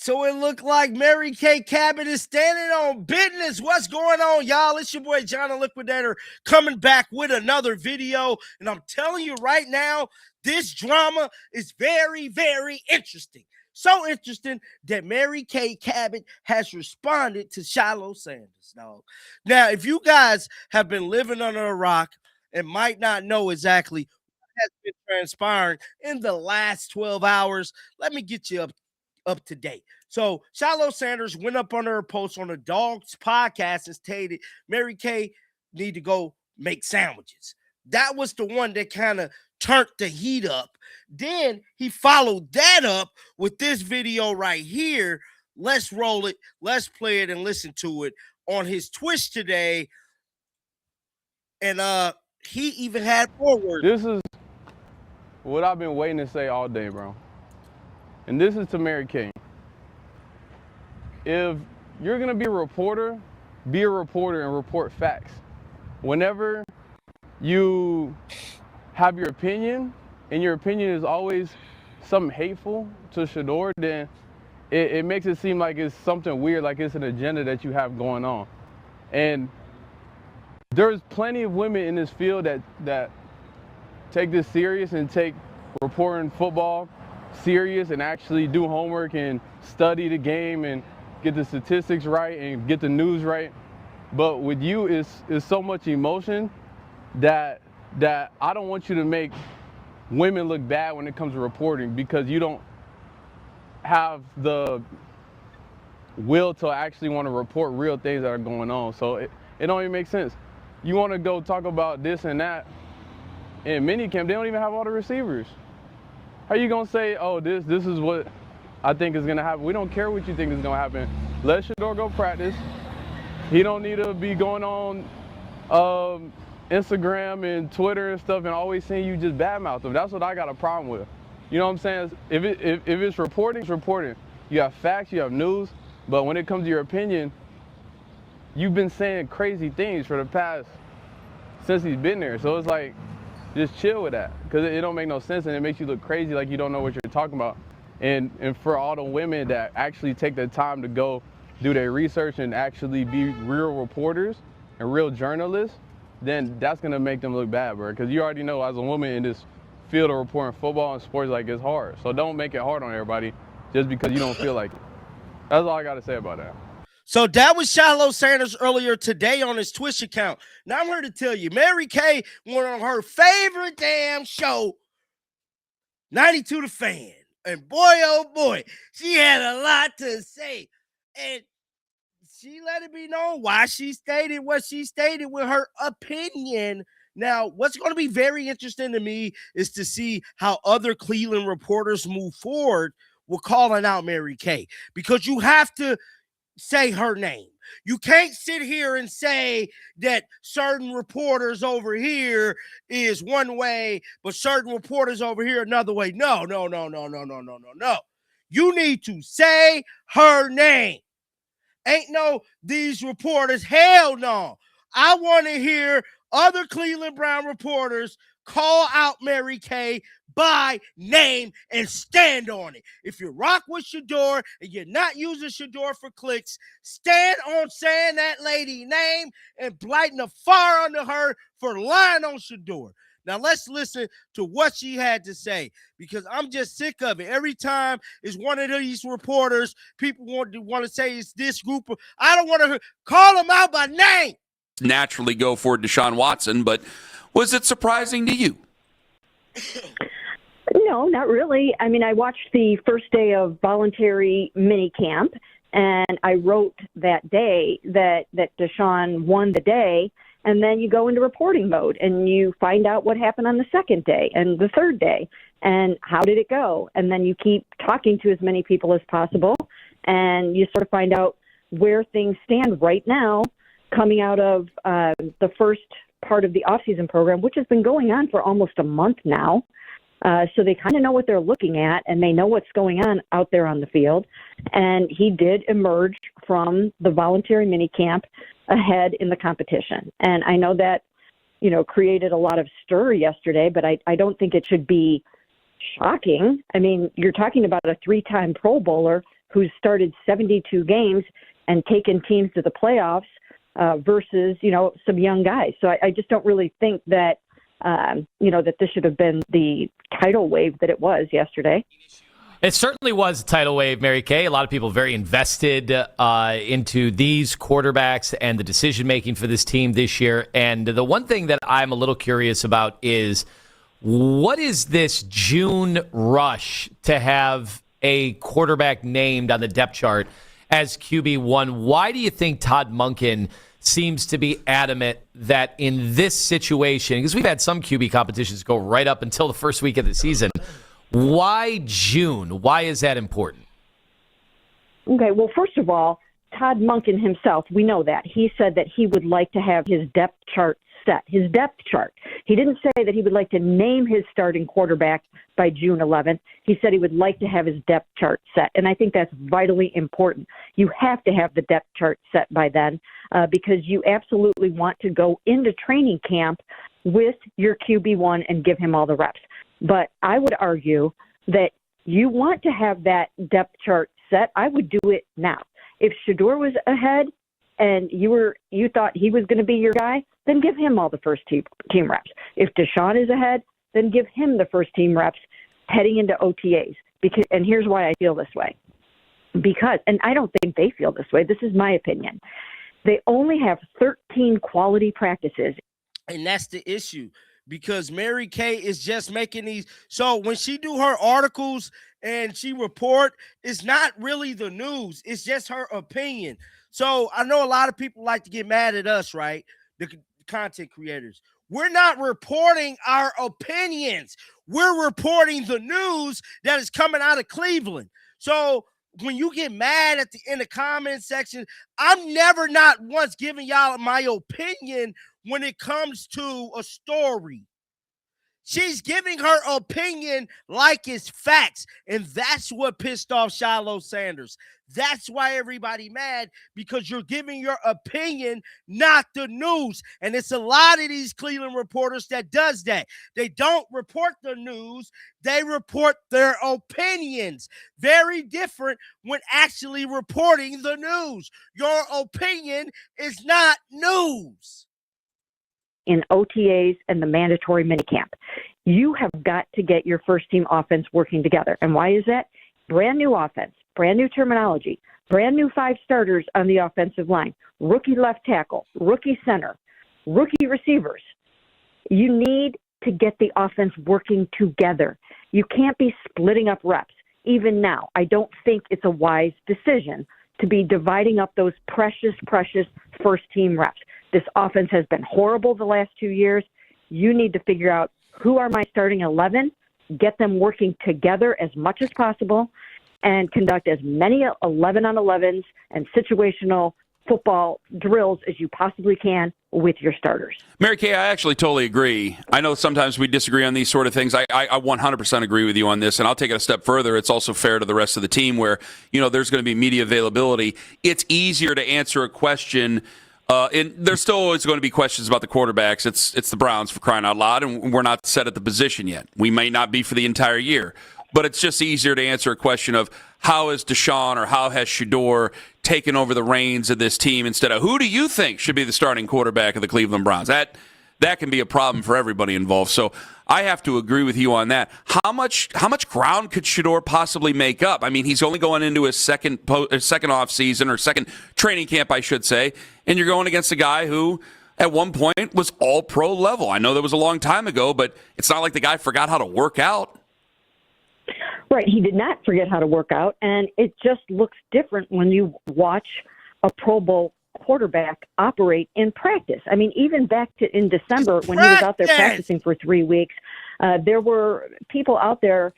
So it looked like Mary Kay Cabot is standing on business. What's going on, y'all? It's your boy, John the Liquidator, coming back with another video. And I'm telling you right now, this drama is very, very interesting. So interesting that Mary Kay Cabot has responded to SHILO Sanders, dog. Now, if you guys have been living under a rock and might not know exactly what has been transpiring in the last 12 hours, let me get you up to date. So SHILO Sanders went up on her post on the Dogs podcast and stated Mary Kay need to go make sandwiches. That was the one that kind of turned the heat up. Then he followed that up with this video right here. Let's roll it, let's play it, and listen to it on his Twitch today. And he even had forward. This is what I've been waiting to say all day, bro. And this is to Mary Kay. If you're gonna be a reporter and report facts. Whenever you have your opinion, and your opinion is always something hateful to Shador, then it makes it seem like it's something weird, like it's an agenda that you have going on. And there's plenty of women in this field that take this serious and take reporting football serious and actually do homework and study the game and get the statistics right and get the news right. But with you, it's so much emotion that I don't want you to make women look bad when it comes to reporting, because you don't have the will to actually want to report real things that are going on. So it don't even make sense. You want to go talk about this and that in minicamp, they don't even have all the receivers. How you gonna say, oh, this is what I think is gonna happen? We don't care what you think is gonna happen. Let Shador go practice. He don't need to be going on Instagram and Twitter and stuff and always seeing you just badmouth them. That's what I got a problem with. You know what I'm saying? If it's reporting, it's reporting. You have facts, you have news, but when it comes to your opinion, you've been saying crazy things for the past, since he's been there. So it's like, just chill with that, because it don't make no sense and it makes you look crazy, like you don't know what you're talking about. And for all the women that actually take the time to go do their research and actually be real reporters and real journalists, then that's gonna make them look bad, bro. Because you already know, as a woman in this field of reporting football and sports, like, it's hard. So don't make it hard on everybody just because you don't feel like it. That's all I gotta say about that. So that was SHILO Sanders earlier today on his Twitch account. Now I'm here to tell you, Mary Kay went on her favorite damn show, 92 The Fan. And boy, oh boy, she had a lot to say. And she let it be known why she stated what she stated with her opinion. Now, what's going to be very interesting to me is to see how other Cleveland reporters move forward with calling out Mary Kay, because you have to say her name. You can't sit here and say that certain reporters over here is one way, but certain reporters over here another way. No. You need to say her name. Ain't no these reporters. Hell no. I want to hear other Cleveland Brown reporters call out Mary Kay by name and stand on it. If you rock with Shador and you're not using Shador for clicks, stand on saying that lady name and lighting a fire under her for lying on Shador. Now let's listen to what she had to say, because I'm just sick of it. Every time it's one of these reporters, people want to say it's this group. I don't want to call them out by name. Naturally go for Deshaun Watson, but was it surprising to you? No, not really. I mean, I watched the first day of voluntary mini camp, and I wrote that day that Deshaun won the day, and then you go into reporting mode, and you find out what happened on the second day and the third day, and how did it go? And then you keep talking to as many people as possible, and you sort of find out where things stand right now coming out of the first part of the off-season program, which has been going on for almost a month now. So they kind of know what they're looking at, and they know what's going on out there on the field. And he did emerge from the voluntary minicamp ahead in the competition. And I know that, created a lot of stir yesterday, but I don't think it should be shocking. I mean, you're talking about a 3-time Pro Bowler who's started 72 games and taken teams to the playoffs versus, some young guys. So I just don't really think that, that this should have been the tidal wave that it was yesterday. It certainly was a tidal wave, Mary Kay. A lot of people very invested into these quarterbacks and the decision-making for this team this year. And the one thing that I'm a little curious about is, what is this June rush to have a quarterback named on the depth chart as QB1? Why do you think Todd Monken seems to be adamant that in this situation, because we've had some QB competitions go right up until the first week of the season, why June? Why is that important? Okay, well, first of all, Todd Monken himself, we know that. He said that he would like to have his depth chart set, his depth chart. He didn't say that he would like to name his starting quarterback by June 11th. He said he would like to have his depth chart set, and I think that's vitally important. You have to have the depth chart set by then because you absolutely want to go into training camp with your QB1 and give him all the reps. But I would argue that you want to have that depth chart set. I would do it now. If Shedeur was ahead and you thought he was going to be your guy, then give him all the first team reps. If Deshaun is ahead, then give him the first team reps heading into OTAs. And here's why I feel this way. And I don't think they feel this way. This is my opinion. They only have 13 quality practices. And that's the issue. Because Mary Kay is just making these. So when she do her articles and she report, it's not really the news. It's just her opinion. So I know a lot of people like to get mad at us, right? The content creators. We're not reporting our opinions. We're reporting the news that is coming out of Cleveland. So when you get mad in the comment section, I'm never not once giving y'all my opinion when it comes to a story. She's giving her opinion like it's facts, and that's what pissed off Shiloh Sanders. That's why everybody mad, because you're giving your opinion, not the news. And it's a lot of these Cleveland reporters that does that. They don't report the news. They report their opinions. Very different when actually reporting the news. Your opinion is not news. In OTAs and the mandatory minicamp, you have got to get your first team offense working together. And why is that? Brand new offense, brand new terminology, brand new 5 starters on the offensive line, rookie left tackle, rookie center, rookie receivers. You need to get the offense working together. You can't be splitting up reps. Even now, I don't think it's a wise decision to be dividing up those precious first team reps. This offense has been horrible the last 2 years. You need to figure out who are my starting 11, get them working together as much as possible, and conduct as many 11-on-11s and situational football drills as you possibly can with your starters. Mary Kay, I actually totally agree. I know sometimes we disagree on these sort of things. I 100% agree with you on this, and I'll take it a step further. It's also fair to the rest of the team where, there's going to be media availability. It's easier to answer a question. And there's still always going to be questions about the quarterbacks. It's the Browns, for crying out loud, and we're not set at the position yet. We may not be for the entire year. But it's just easier to answer a question of how has Deshaun or how has Shedeur taken over the reins of this team instead of who do you think should be the starting quarterback of the Cleveland Browns? That can be a problem for everybody involved. So I have to agree with you on that. How much ground could Shedeur possibly make up? I mean, he's only going into his second off season or second training camp, I should say, and you're going against a guy who at one point was all pro level. I know that was a long time ago, but it's not like the guy forgot how to work out. Right. He did not forget how to work out, and it just looks different when you watch a Pro Bowl quarterback operate in practice. I mean, even back in December when he was out there practicing for 3 weeks, there were people out there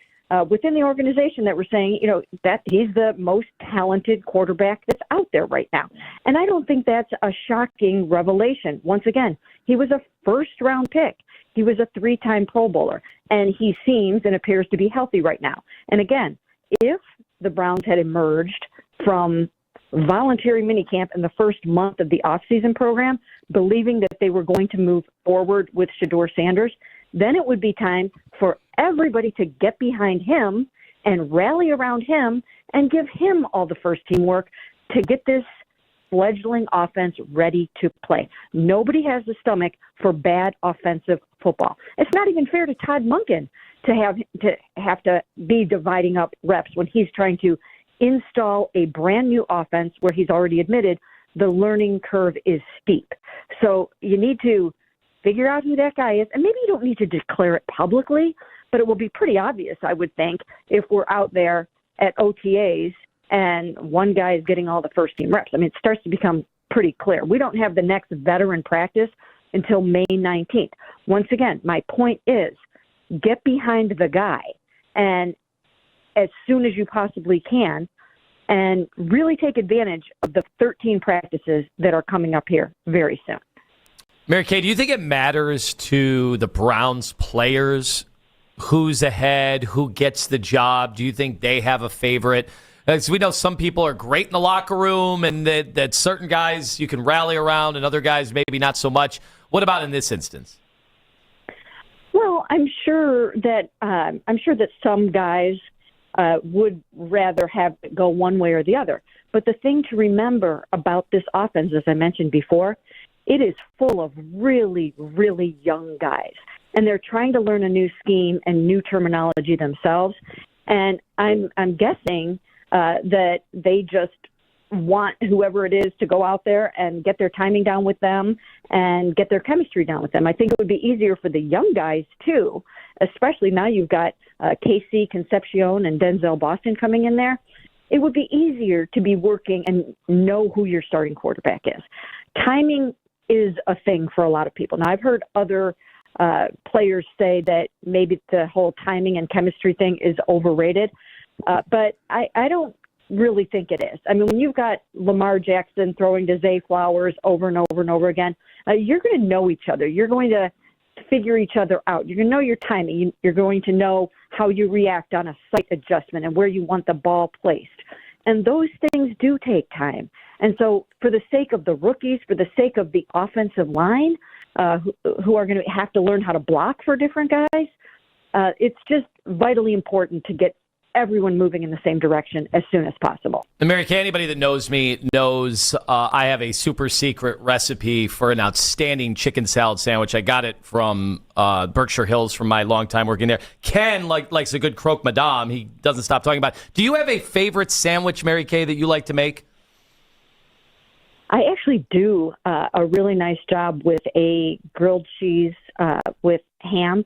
within the organization that were saying, that he's the most talented quarterback that's out there right now. And I don't think that's a shocking revelation. Once again, he was a first-round pick. He was a 3-time Pro Bowler, and he seems and appears to be healthy right now. And again, if the Browns had emerged from voluntary minicamp in the first month of the offseason program, believing that they were going to move forward with Shedeur Sanders, then it would be time for everybody to get behind him and rally around him and give him all the first team work to get this fledgling offense ready to play. Nobody has the stomach for bad offensive football. It's not even fair to Todd Monken to have to be dividing up reps when he's trying to install a brand new offense where he's already admitted the learning curve is steep. So you need to figure out who that guy is, and maybe you don't need to declare it publicly, but it will be pretty obvious, I would think, if we're out there at OTAs and one guy is getting all the first team reps. I mean, it starts to become pretty clear. We don't have the next veteran practice until May 19th. Once again, my point is get behind the guy and as soon as you possibly can and really take advantage of the 13 practices that are coming up here very soon. Mary Kay, do you think it matters to the Browns players who's ahead, who gets the job? Do you think they have a favorite? As we know, some people are great in the locker room and that certain guys you can rally around and other guys maybe not so much. What about in this instance? Well, I'm sure that some guys would rather have it go one way or the other. But the thing to remember about this offense, as I mentioned before, it is full of really, really young guys. And they're trying to learn a new scheme and new terminology themselves. And I'm guessing that they just want whoever it is to go out there and get their timing down with them and get their chemistry down with them. I think it would be easier for the young guys, too, especially now you've got Casey Concepcion and Denzel Boston coming in there. It would be easier to be working and know who your starting quarterback is. Timing is a thing for a lot of people. Now, I've heard other players say that maybe the whole timing and chemistry thing is overrated, but I don't really think it is. I mean, when you've got Lamar Jackson throwing to Zay Flowers over and over and over again, you're going to know each other. You're going to figure each other out. You're going to know your timing. You're going to know how you react on a sight adjustment and where you want the ball placed. And those things do take time. And so for the sake of the rookies, for the sake of the offensive line, who are going to have to learn how to block for different guys, it's just vitally important to get everyone moving in the same direction as soon as possible. And Mary Kay, anybody that knows me knows I have a super secret recipe for an outstanding chicken salad sandwich. I got it from Berkshire Hills from my long time working there. Ken likes a good croque madame. He doesn't stop talking about it. Do you have a favorite sandwich, Mary Kay, that you like to make? I actually do a really nice job with a grilled cheese with ham.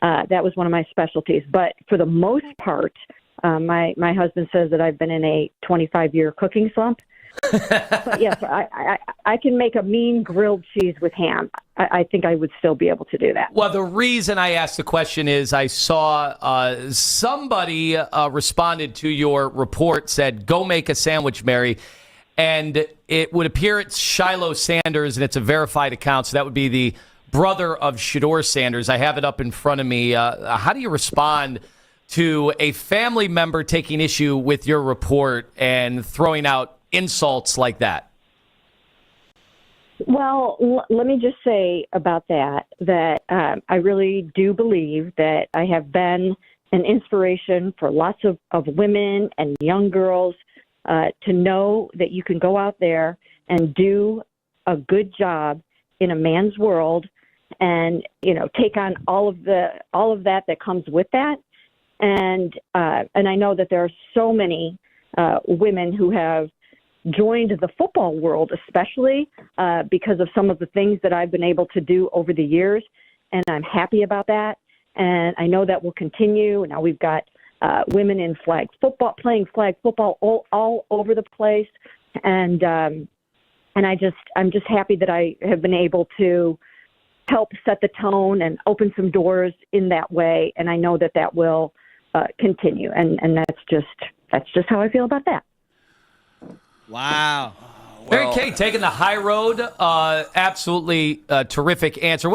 That was one of my specialties. But for the most part, my husband says that I've been in a 25-year cooking slump. But yes, I can make a mean grilled cheese with ham. I think I would still be able to do that. Well, the reason I asked the question is I saw somebody responded to your report, said, go make a sandwich, Mary. And it would appear it's SHILO Sanders, and it's a verified account, so that would be the brother of Shedeur Sanders. I have it up in front of me. How do you respond to a family member taking issue with your report and throwing out insults like that? Well, let me just say about that I really do believe that I have been an inspiration for lots of women and young girls to know that you can go out there and do a good job in a man's world and, take on all of that comes with that. And I know that there are so many women who have joined the football world, especially because of some of the things that I've been able to do over the years. And I'm happy about that. And I know that will continue. Now we've got women in flag football, playing flag football all over the place. And I'm just happy that I have been able to help set the tone and open some doors in that way. And I know that will continue. And that's just how I feel about that. Wow. Mary Kay taking the high road. Absolutely terrific answer.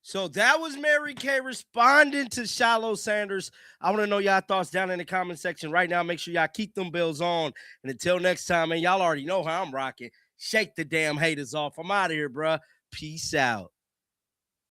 So that was Mary Kay responding to SHILO Sanders. I want to know y'all thoughts down in the comment section right now. Make sure y'all keep them bills on. And until next time, man, y'all already know how I'm rocking. Shake the damn haters off. I'm out of here, bruh. Peace out.